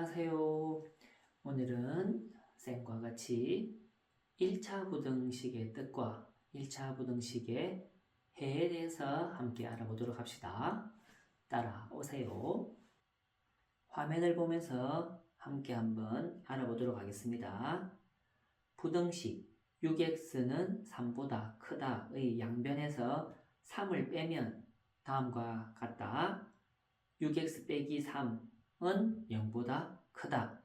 안녕하세요. 오늘은 쌤과 같이 1차 부등식의 뜻과 1차 부등식의 해에 대해서 함께 알아보도록 합시다. 따라오세요. 화면을 보면서 함께 한번 알아보도록 하겠습니다. 부등식 6x는 3보다 크다의 양변에서 3을 빼면 다음과 같다. 6x 빼기 3은 0보다 크다.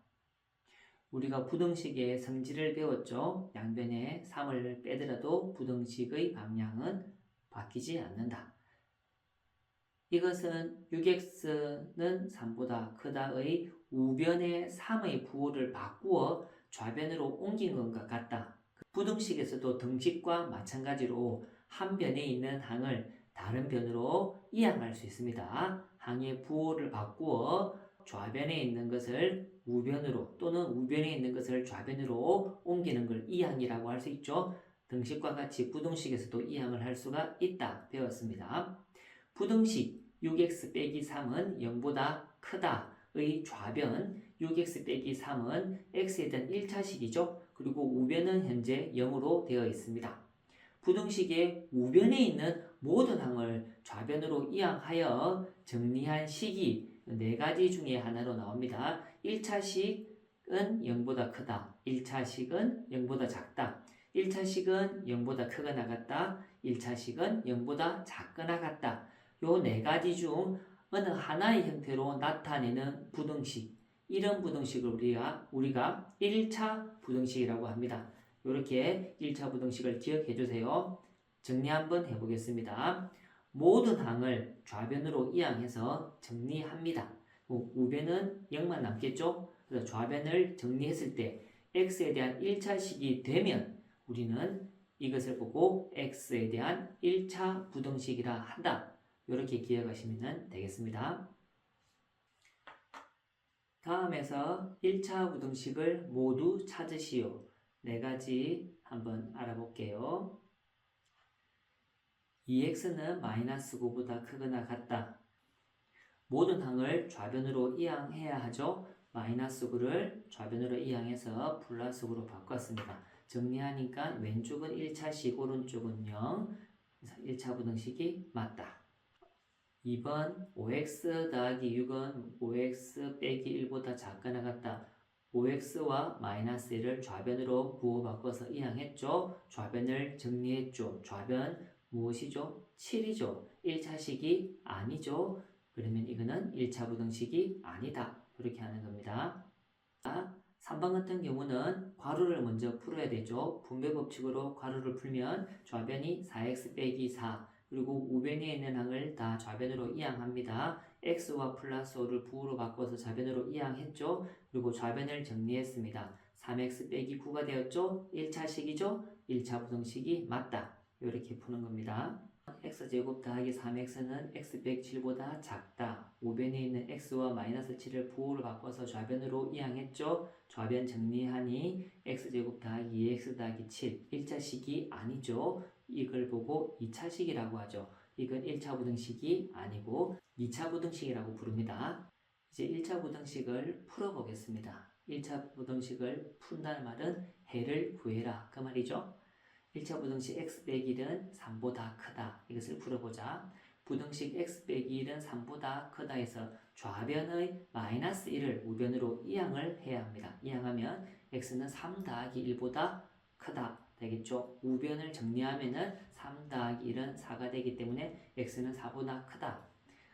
우리가 부등식의 성질을 배웠죠. 양변에 3을 빼더라도 부등식의 방향은 바뀌지 않는다. 이것은 6x는 3보다 크다의 우변에 3의 부호를 바꾸어 좌변으로 옮긴 것과 같다. 부등식에서도 등식과 마찬가지로 한 변에 있는 항을 다른 변으로 이항할 수 있습니다. 항의 부호를 바꾸어 좌변에 있는 것을 우변으로 또는 우변에 있는 것을 좌변으로 옮기는 걸 이항이라고 할 수 있죠. 등식과 같이 부등식에서도 이항을 할 수가 있다 배웠습니다. 부등식 6x 빼기 3은 0보다 크다의 좌변 6x 빼기 3은 x에 대한 1차식이죠. 그리고 우변은 현재 0으로 되어 있습니다. 부등식의 우변에 있는 모든 항을 좌변으로 이항하여 정리한 식이 4가지 중에 하나로 나옵니다. 1차식은 0보다 크다. 1차식은 0보다 작다. 1차식은 0보다 크거나 같다. 1차식은 0보다 작거나 같다. 요 4가지 중 어느 하나의 형태로 나타내는 부등식, 이런 부등식을 우리가 1차 부등식이라고 합니다. 이렇게 1차 부등식을 기억해 주세요. 정리 한번 해보겠습니다. 모든 항을 좌변으로 이항해서 정리합니다. 우변은 0만 남겠죠? 그래서 좌변을 정리했을 때 x에 대한 1차식이 되면 우리는 이것을 보고 x에 대한 1차 부등식이라 한다. 이렇게 기억하시면 되겠습니다. 다음에서 1차 부등식을 모두 찾으시오. 4가지 한번 알아볼게요. 2x는 마이너스 9보다 크거나 같다. 모든 항을 좌변으로 이항해야 하죠. 마이너스 9를 좌변으로 이항해서 플러스 9로 바꿨습니다. 정리하니까 왼쪽은 1차식, 오른쪽은 0. 그래서 1차 부등식이 맞다. 2번 5x 더하기 6은 5x 빼기 1보다 작거나 같다. 5x와 마이너스 1을 좌변으로 부호 바꿔서 이항했죠. 좌변을 정리했죠. 좌변 무엇이죠? 7이죠. 1차식이 아니죠. 그러면 이거는 1차 부등식이 아니다. 이렇게 하는 겁니다. 3번 같은 경우는 괄호를 먼저 풀어야 되죠. 분배 법칙으로 괄호를 풀면 좌변이 4x 빼기 4 그리고 우변에 있는 항을 다 좌변으로 이항합니다. x와 플러스 5를 부호로 바꿔서 좌변으로 이항했죠. 그리고 좌변을 정리했습니다. 3x 빼기 9가 되었죠. 1차식이죠. 1차 부등식이 맞다. 이렇게 푸는 겁니다. x제곱 더하기 3x는 x 107보다 작다. 우변에 있는 x와 마이너스 7을 부호를 바꿔서 좌변으로 이항했죠. 좌변 정리하니 x제곱 더하기 2x 더하기 7 1차식이 아니죠. 이걸 보고 2차식이라고 하죠. 이건 1차 부등식이 아니고 2차 부등식이라고 부릅니다. 이제 1차 부등식을 풀어보겠습니다. 1차 부등식을 푼다는 말은 해를 구해라 그 말이죠. 1차 부등식 x 빼기 1은 3보다 크다. 이것을 풀어보자. 부등식 x 빼기 1은 3보다 크다 해서 좌변의 마이너스 1을 우변으로 이항을 해야 합니다. 이항하면 x는 3 더하기 1보다 크다. 되겠죠? 우변을 정리하면은 3 더하기 1은 4가 되기 때문에 x는 4보다 크다.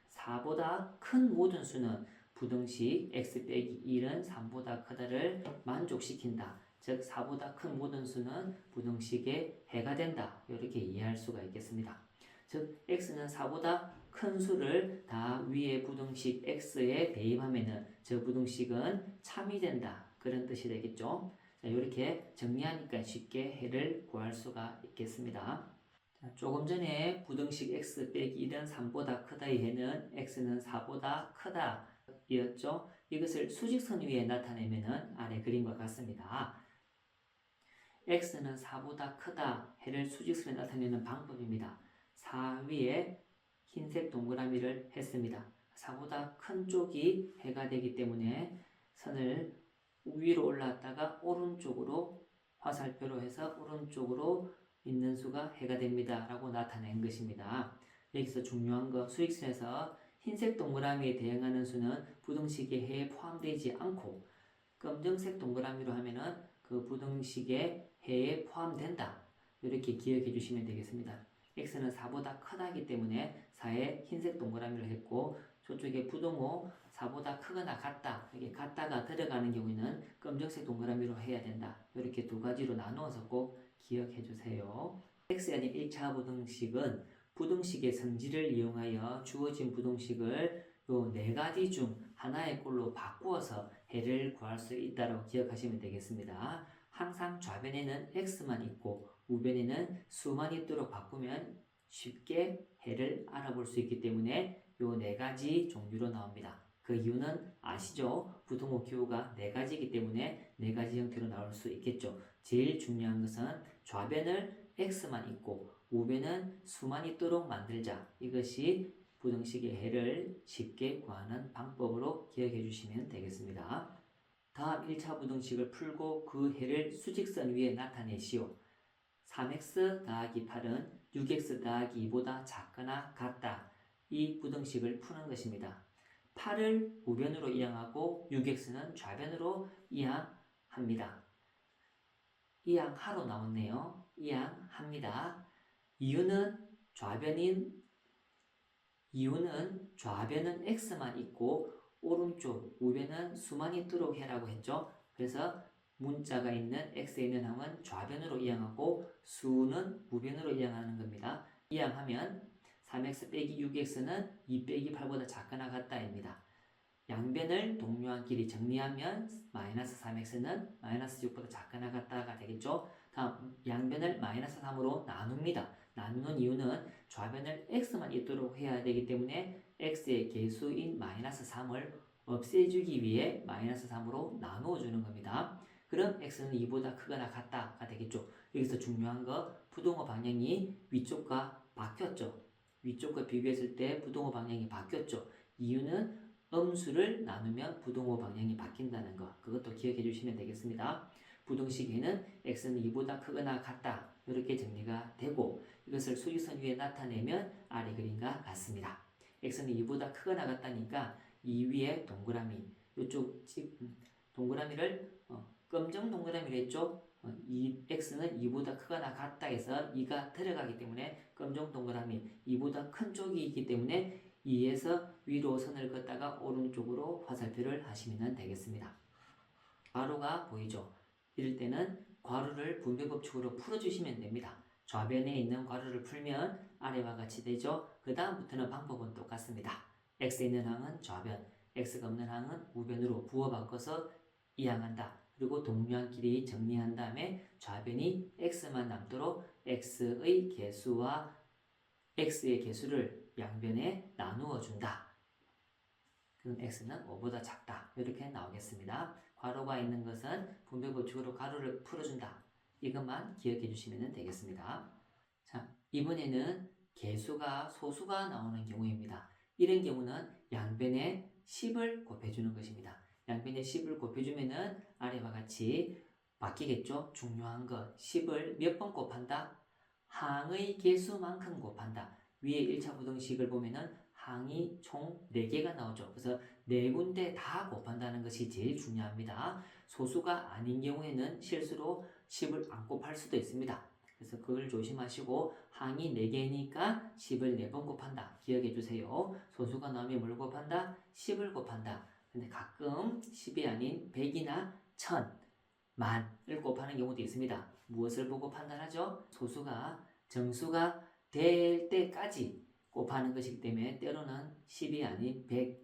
4보다 큰 모든 수는 부등식 x 빼기 1은 3보다 크다를 만족시킨다. 즉 4보다 큰 모든 수는 부등식의 해가 된다. 이렇게 이해할 수가 있겠습니다. 즉 x는 4보다 큰 수를 다 위에 부등식 x에 대입하면은 저 부등식은 참이 된다. 그런 뜻이 되겠죠. 자, 이렇게 정리하니까 쉽게 해를 구할 수가 있겠습니다. 자, 조금 전에 부등식 x 빼기 1은 3보다 크다의 해는 x는 4보다 크다 이었죠. 이것을 수직선 위에 나타내면은 아래 그림과 같습니다. x는 4보다 크다 해를 수직선에 나타내는 방법입니다. 4 위에 흰색 동그라미를 했습니다. 4보다 큰 쪽이 해가 되기 때문에 선을 위로 올라왔다가 오른쪽으로 화살표로 해서 오른쪽으로 있는 수가 해가 됩니다 라고 나타낸 것입니다. 여기서 중요한 거 수익선에서 흰색 동그라미에 대응하는 수는 부등식의 해에 포함되지 않고 검정색 동그라미로 하면은 그 부등식의 해에 포함된다. 이렇게 기억해 주시면 되겠습니다. x는 4보다 크다기 때문에 4에 흰색 동그라미를 했고 저쪽에 부등호 4보다 크거나 같다. 이게 같다가 들어가는 경우에는 검정색 동그라미로 해야 된다. 이렇게 두 가지로 나누어서 꼭 기억해 주세요. x에 대한 1차 부등식은 부등식의 성질을 이용하여 주어진 부등식을 요 네 가지 중 하나의 꼴로 바꾸어서 해를 구할 수 있다고 기억하시면 되겠습니다. 항상 좌변에는 x만 있고 우변에는 수만 있도록 바꾸면 쉽게 해를 알아볼 수 있기 때문에 요 네 가지 종류로 나옵니다. 그 이유는 아시죠? 부등호 기호가 네 가지이기 때문에 네 가지 형태로 나올 수 있겠죠. 제일 중요한 것은 좌변을 x만 있고 우변은 수만 있도록 만들자. 이것이 부등식의 해를 쉽게 구하는 방법으로 기억해 주시면 되겠습니다. 다음 1차 부등식을 풀고 그 해를 수직선 위에 나타내시오. 3x 더하기 8은 6x 더하기 2보다 작거나 같다. 이 부등식을 푸는 것입니다. 8을 우변으로 이항하고 6x는 좌변으로 이항합니다. 이항하로 나왔네요. 이항합니다. 이유는 좌변은 x만 있고 오른쪽 우변은 수만 있도록 해라고 했죠. 그래서 문자가 있는 x에 있는 항은 좌변으로 이항하고 수는 우변으로 이항하는 겁니다. 이항하면 3x 빼기 6x는 2 빼기 8보다 작거나 같다입니다. 양변을 동료한 길이 정리하면 마이너스 3x는 마이너스 6보다 작거나 같다가 되겠죠. 다음 양변을 마이너스 3으로 나눕니다. 나누는 이유는 좌변을 x만 있도록 해야 되기 때문에 x의 개수인 마이너스 3을 없애주기 위해 마이너스 3으로 나누어 주는 겁니다. 그럼 x는 2보다 크거나 같다가 되겠죠. 여기서 중요한 거 부등호 방향이 위쪽과 바뀌었죠. 위쪽과 비교했을 때 부등호 방향이 바뀌었죠. 이유는 음수를 나누면 부등호 방향이 바뀐다는 거. 그것도 기억해 주시면 되겠습니다. 부등식에는 x는 2보다 크거나 같다. 이렇게 정리가 되고 이것을 수직선 위에 나타내면 아래 그림과 같습니다. x는 2보다 크거나 같다니까 이 위에 동그라미 이쪽 동그라미를 검정 동그라미를 했죠. 이 x는 2보다 크거나 같다 해서 2가 들어가기 때문에 검정 동그라미 2보다 큰 쪽이 있기 때문에 2에서 위로 선을 긋다가 오른쪽으로 화살표를 하시면 되겠습니다. 괄호가 보이죠? 이럴 때는 괄호를 분배법칙으로 풀어주시면 됩니다. 좌변에 있는 괄호를 풀면 아래와 같이 되죠? 그 다음부터는 방법은 똑같습니다. x에 있는 항은 좌변, x가 없는 항은 우변으로 부호 바꿔서 이항한다. 그리고 동료한 길이 정리한 다음에 좌변이 x만 남도록 x의 개수와 x의 개수를 양변에 나누어 준다. 그럼 x는 5보다 작다. 이렇게 나오겠습니다. 괄호가 있는 것은 분배법칙으로 괄호를 풀어준다. 이것만 기억해 주시면 되겠습니다. 자, 이번에는 개수가 소수가 나오는 경우입니다. 이런 경우는 양변에 10을 곱해주는 것입니다. 양변에 10을 곱해주면은 아래와 같이 바뀌겠죠? 중요한 것 10을 몇 번 곱한다? 항의 개수만큼 곱한다. 위에 1차 부등식을 보면은 항이 총 4개가 나오죠. 그래서 4군데 다 곱한다는 것이 제일 중요합니다. 소수가 아닌 경우에는 실수로 10을 안 곱할 수도 있습니다. 그래서 그걸 조심하시고 항이 4개니까 10을 4번 곱한다. 기억해 주세요. 소수가 나오면 뭘 곱한다? 10을 곱한다. 근데 가끔 10이 아닌 100이나 1000, 만을 곱하는 경우도 있습니다. 무엇을 보고 판단하죠? 소수가 정수가 될 때까지 곱하는 것이기 때문에 때로는 10이 아닌 100,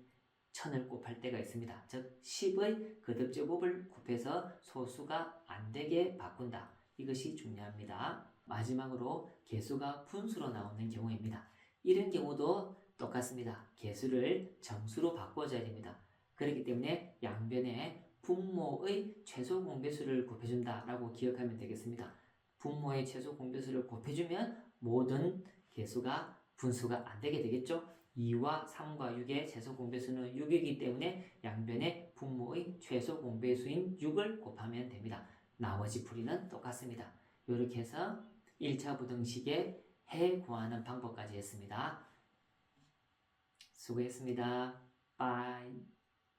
1000을 곱할 때가 있습니다. 즉 10의 거듭제곱을 곱해서 소수가 안 되게 바꾼다. 이것이 중요합니다. 마지막으로 개수가 분수로 나오는 경우입니다. 이런 경우도 똑같습니다. 개수를 정수로 바꿔줘야 됩니다. 그렇기 때문에 양변에 분모의 최소 공배수를 곱해준다라고 기억하면 되겠습니다. 분모의 최소 공배수를 곱해주면 모든 개수가 분수가 안 되게 되겠죠. 2와 3과 6의 최소 공배수는 6이기 때문에 양변의 분모의 최소 공배수인 6을 곱하면 됩니다. 나머지 풀이는 똑같습니다. 이렇게 해서 1차 부등식의 해 구하는 방법까지 했습니다. 수고했습니다. 빠이.